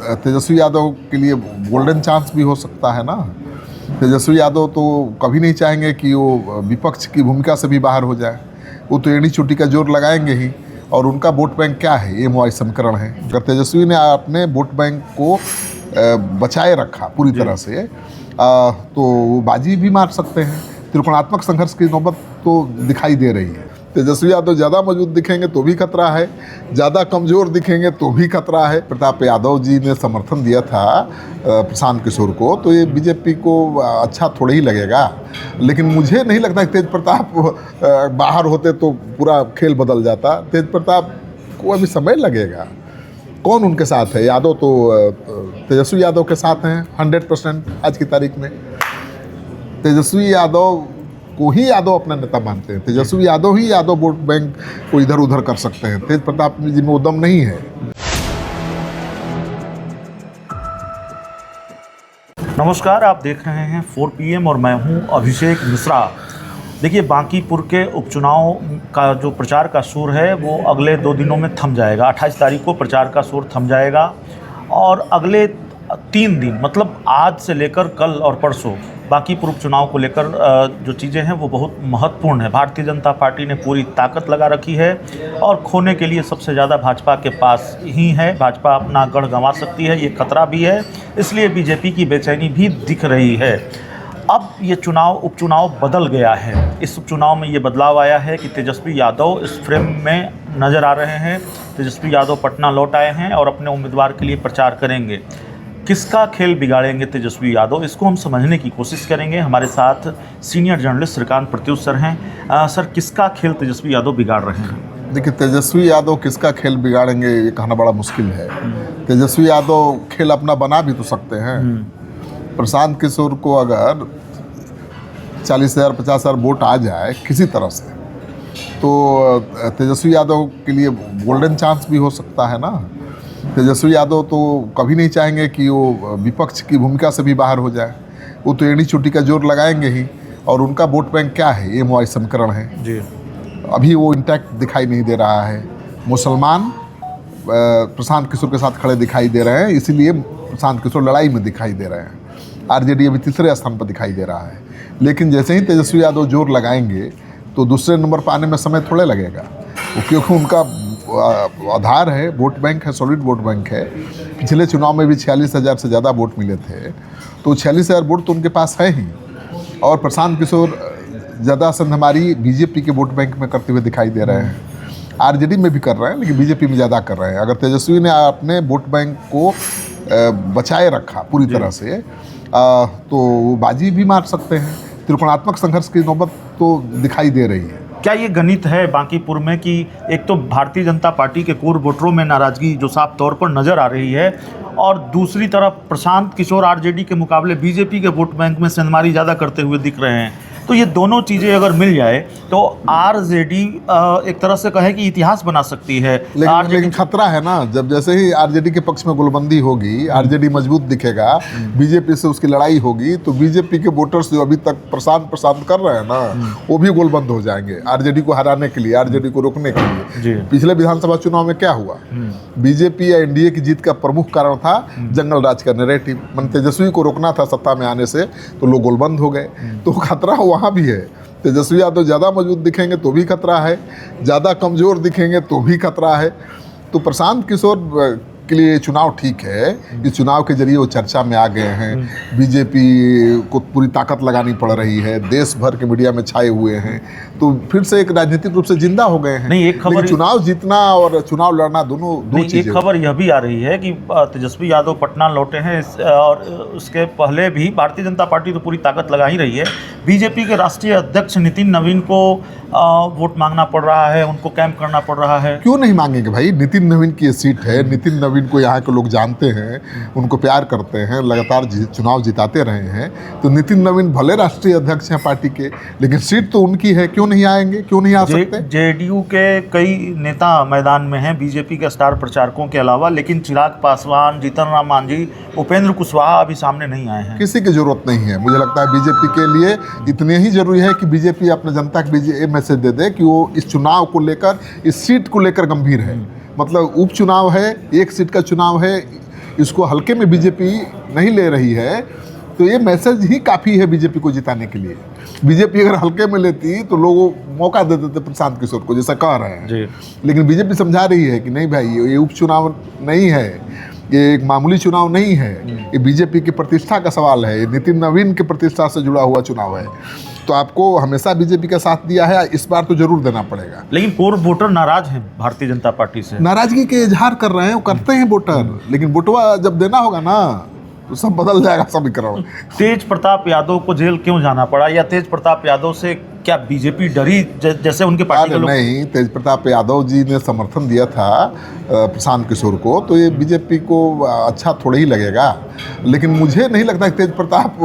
तेजस्वी यादव के लिए golden chance भी हो सकता है ना। तेजस्वी यादव तो कभी नहीं चाहेंगे कि वो विपक्ष की भूमिका से भी बाहर हो जाए। वो तो एड़ी चोटी का जोर लगाएंगे ही, और उनका वोट बैंक क्या है, एमवाई समीकरण है। अगर तेजस्वी ने अपने वोट बैंक को बचाए रखा पूरी तरह से, तो वो बाजी भी मार सकते हैं। त्रिकोणात्मक संघर्ष की नौबत तो दिखाई दे रही है। तेजस्वी यादव ज़्यादा मजबूत दिखेंगे तो भी खतरा है, ज़्यादा कमज़ोर दिखेंगे तो भी खतरा है। प्रताप यादव जी ने समर्थन दिया था प्रशांत किशोर को, तो ये बीजेपी को अच्छा थोड़ा ही लगेगा। लेकिन मुझे नहीं लगता कि तेज प्रताप बाहर होते तो पूरा खेल बदल जाता। तेज प्रताप को अभी समय लगेगा। कौन उनके साथ है? यादव तो तेजस्वी यादव के साथ हैं 100% आज की तारीख में। तेजस्वी यादव को ही यादव अपना नेता मानते हैं। तेजस्वी यादव ही यादव वोट बैंक को इधर उधर कर सकते हैं। तेज प्रताप जी में उद्यम नहीं है। नमस्कार, आप देख रहे हैं 4 PM और मैं हूं अभिषेक मिश्रा। देखिए, बांकीपुर के उपचुनाव का जो प्रचार का शोर है वो अगले 2 दिनों में थम जाएगा। 28 तारीख को प्रचार का शोर थम जाएगा और अगले 3 दिन मतलब आज से लेकर कल और परसों बांकीपुर उपचुनाव को लेकर जो चीज़ें हैं वो बहुत महत्वपूर्ण है। भारतीय जनता पार्टी ने पूरी ताकत लगा रखी है और खोने के लिए सबसे ज़्यादा भाजपा के पास ही है। भाजपा अपना गढ़ गंवा सकती है, ये खतरा भी है। इसलिए बीजेपी की बेचैनी भी दिख रही है। अब ये उपचुनाव बदल गया है। इस उपचुनाव में ये बदलाव आया है कि तेजस्वी यादव इस फ्रेम में नज़र आ रहे हैं। तेजस्वी यादव पटना लौट आए हैं और अपने उम्मीदवार के लिए प्रचार करेंगे। किसका खेल बिगाड़ेंगे तेजस्वी यादव, इसको हम समझने की कोशिश करेंगे। हमारे साथ senior journalist Shrikant Pratyush sir हैं। सर, किसका खेल तेजस्वी यादव बिगाड़ रहे हैं? देखिए, तेजस्वी यादव किसका खेल बिगाड़ेंगे ये कहना बड़ा मुश्किल है। तेजस्वी यादव खेल अपना बना भी तो सकते हैं। प्रशांत किशोर को अगर 40,000 50,000 वोट आ जाए किसी तरह से, तो तेजस्वी यादव के लिए गोल्डन चांस भी हो सकता है ना। तेजस्वी यादव तो कभी नहीं चाहेंगे कि वो विपक्ष की भूमिका से भी बाहर हो जाए। वो तो एड़ी चोटी का जोर लगाएंगे ही, और उनका वोट बैंक क्या है, एमवाई समीकरण है जी। अभी वो इंटैक्ट दिखाई नहीं दे रहा है। मुसलमान प्रशांत किशोर के साथ खड़े दिखाई दे रहे हैं, इसीलिए प्रशांत किशोर लड़ाई में दिखाई दे रहे हैं। आरजेडी अभी तीसरे स्थान पर दिखाई दे रहा है। लेकिन जैसे ही तेजस्वी यादव जोर लगाएंगे तो दूसरे नंबर पर आने में समय थोड़े लगेगा, क्योंकि उनका आधार है, वोट बैंक है, सॉलिड वोट बैंक है। पिछले चुनाव में भी 46,000 से ज़्यादा वोट मिले थे, तो 46,000 वोट तो उनके पास है ही। और प्रशांत किशोर ज़्यादा संधमारी बीजेपी के वोट बैंक में करते हुए दिखाई दे रहे हैं। आरजेडी में भी कर रहे हैं, लेकिन बीजेपी में ज़्यादा कर रहे हैं। अगर तेजस्वी ने अपने वोट बैंक को बचाए रखा पूरी तरह से, तो वो बाजी भी मार सकते हैं। त्रिकोणात्मक संघर्ष की नौबत तो दिखाई दे रही है। क्या ये गणित है बांकीपुर में कि एक तो भारतीय जनता पार्टी के कोर वोटरों में नाराजगी जो साफ तौर पर नज़र आ रही है, और दूसरी तरफ प्रशांत किशोर आरजेडी के मुकाबले बीजेपी के वोट बैंक में सेंधमारी ज़्यादा करते हुए दिख रहे हैं। तो ये दोनों चीज़ें अगर मिल जाए तो आरजेडी एक तरह से कहे कि इतिहास बना सकती है। लेकिन खतरा है ना, जब जैसे ही आरजेडी के पक्ष में गोलबंदी होगी, आरजेडी मजबूत दिखेगा, बीजेपी से उसकी लड़ाई होगी, तो बीजेपी के वोटर्स जो अभी तक प्रशांत कर रहे हैं ना, वो भी गोलबंद हो जाएंगे आरजेडी को हराने के लिए, आरजेडी को रोकने के लिए। पिछले विधानसभा चुनाव में क्या हुआ? बीजेपी या एनडीए की जीत का प्रमुख कारण था जंगल राज का नैरेटिव। मन तेजस्वी को रोकना था सत्ता में आने से, तो लोग गोलबंद हो गए। तो खतरा वहाँ भी है। तेजस्वी यादव ज़्यादा मजबूत दिखेंगे तो भी खतरा है, ज़्यादा कमज़ोर दिखेंगे तो भी खतरा है। तो प्रशांत किशोर के लिए चुनाव ठीक है। इस चुनाव के जरिए वो चर्चा में आ गए हैं। बीजेपी को पूरी ताकत लगानी पड़ रही है, देश भर के मीडिया में छाए हुए हैं, तो फिर से एक राजनीतिक रूप से जिंदा हो गए हैं। नहीं, एक खबर, चुनाव जीतना और चुनाव लड़ना दो चीजें। एक खबर यह भी आ रही है कि तेजस्वी यादव पटना लौटे हैं, और उसके पहले भी भारतीय जनता पार्टी तो पूरी ताकत लगा ही रही है। बीजेपी के राष्ट्रीय अध्यक्ष नितिन नवीन को वोट मांगना पड़ रहा है, उनको कैंप करना पड़ रहा है। क्यों नहीं मांगेंगे भाई? नितिन नवीन की ये सीट है। नितिन नवीन को यहाँ के लोग जानते हैं, उनको प्यार करते हैं, लगातार चुनाव जिताते रहे हैं। तो नितिन नवीन भले राष्ट्रीय अध्यक्ष हैं पार्टी के, लेकिन सीट तो उनकी है। क्यों नहीं आएंगे? क्यों नहीं आ सकते? जेडीयू के कई नेता मैदान में हैं, बीजेपी के स्टार प्रचारकों के अलावा, लेकिन चिराग पासवान, जीतन राम मांझी, उपेंद्र कुशवाहा अभी सामने नहीं आए हैं। किसी की जरूरत नहीं है। मुझे लगता है बीजेपी के लिए इतने ही जरूरी है कि बीजेपी अपने जनता को मैसेज दे दे कि वो इस चुनाव को लेकर, इस सीट को लेकर गंभीर है। मतलब उपचुनाव है, एक सीट का चुनाव है, इसको हल्के में बीजेपी नहीं ले रही है, तो ये मैसेज ही काफ़ी है बीजेपी को जिताने के लिए। बीजेपी अगर हल्के में लेती तो लोग मौका दे देते प्रशांत किशोर को, जैसा कह रहे हैं जी। लेकिन बीजेपी समझा रही है कि नहीं भाई, ये उपचुनाव नहीं है, ये एक मामूली चुनाव नहीं है, ये बीजेपी की प्रतिष्ठा का सवाल है, ये नितिन नवीन की प्रतिष्ठा से जुड़ा हुआ चुनाव है। तो आपको हमेशा बीजेपी का साथ दिया है, इस बार तो जरूर देना पड़ेगा। लेकिन पूर्व वोटर नाराज हैं भारतीय जनता पार्टी से। नाराजगी के इजहार कर रहे हैं, वो करते हैं वोटर, लेकिन वोटवा जब देना होगा ना तो सब बदल जाएगा समीकरण। तेज प्रताप यादव को जेल क्यों जाना पड़ा, या तेज प्रताप यादव से क्या बीजेपी डरी, जैसे उनके पार्टी के लोग? नहीं, तेज प्रताप यादव जी ने समर्थन दिया था प्रशांत किशोर को, तो ये बीजेपी को अच्छा थोड़ा ही लगेगा। लेकिन मुझे नहीं लगता कि तेज प्रताप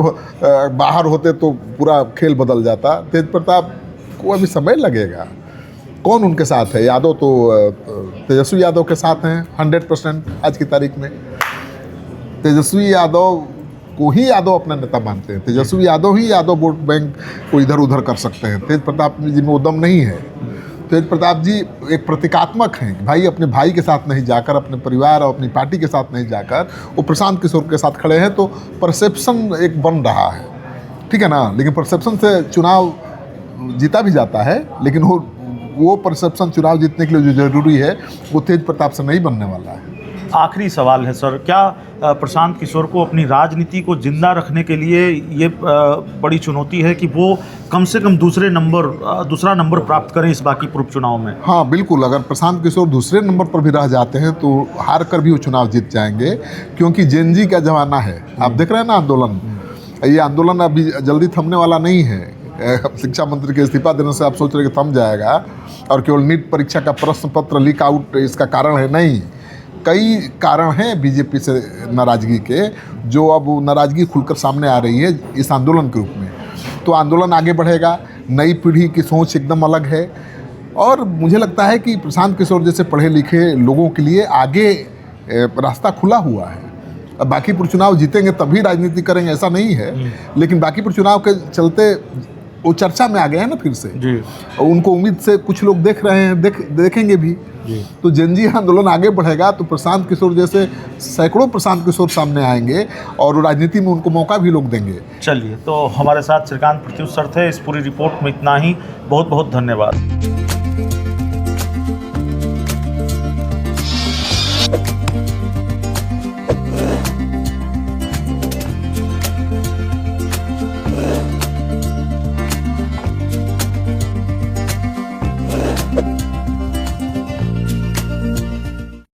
बाहर होते तो पूरा खेल बदल जाता। तेज प्रताप को अभी समय लगेगा। कौन उनके साथ है? यादव तो तेजस्वी यादव के साथ हैं 100% आज की तारीख में। तेजस्वी यादव को ही यादव अपना नेता मानते हैं। तेजस्वी यादव ही यादव वोट बैंक को इधर उधर कर सकते हैं। तेज प्रताप जी में वो दम नहीं है। तेज प्रताप जी एक प्रतीकात्मक हैं, भाई अपने भाई के साथ नहीं जाकर, अपने परिवार और अपनी पार्टी के साथ नहीं जाकर वो प्रशांत किशोर के साथ खड़े हैं, तो परसेप्शन एक बन रहा है, ठीक है ना। लेकिन परसेप्शन से चुनाव जीता भी जाता है, लेकिन वो परसेप्शन चुनाव जीतने के लिए जो जरूरी है वो तेज प्रताप से नहीं बनने वाला है। आखिरी सवाल है सर, क्या प्रशांत किशोर को अपनी राजनीति को जिंदा रखने के लिए ये बड़ी चुनौती है कि वो कम से कम दूसरा नंबर प्राप्त करें इस बाकी पूर्व चुनाव में? हाँ बिल्कुल, अगर प्रशांत किशोर दूसरे नंबर पर भी रह जाते हैं तो हार कर भी वो चुनाव जीत जाएंगे, क्योंकि जेनजी का जमाना है। आप देख रहे हैं ना आंदोलन, ये आंदोलन अभी जल्दी थमने वाला नहीं है। शिक्षा मंत्री के इस्तीफा देने से आप सोच रहे कि थम जाएगा, और केवल नीट परीक्षा का प्रश्न पत्र लीक आउट इसका कारण है, नहीं। कई कारण हैं बीजेपी से नाराज़गी के, जो अब नाराज़गी खुलकर सामने आ रही है इस आंदोलन के रूप में। तो आंदोलन आगे बढ़ेगा, नई पीढ़ी की सोच एकदम अलग है, और मुझे लगता है कि प्रशांत किशोर जैसे पढ़े लिखे लोगों के लिए आगे रास्ता खुला हुआ है। अब बांकीपुर चुनाव जीतेंगे तभी राजनीति करेंगे ऐसा नहीं है, लेकिन बांकीपुर चुनाव के चलते वो चर्चा में आ गए हैं ना फिर से जी। उनको उम्मीद से कुछ लोग देख रहे हैं, देखेंगे भी जी। तो जनजी आंदोलन आगे बढ़ेगा तो प्रशांत किशोर जैसे सैकड़ों प्रशांत किशोर सामने आएंगे और राजनीति में उनको मौका भी लोग देंगे। चलिए, तो हमारे साथ श्रीकांत प्रत्युष सर थे। इस पूरी रिपोर्ट में इतना ही। बहुत बहुत धन्यवाद।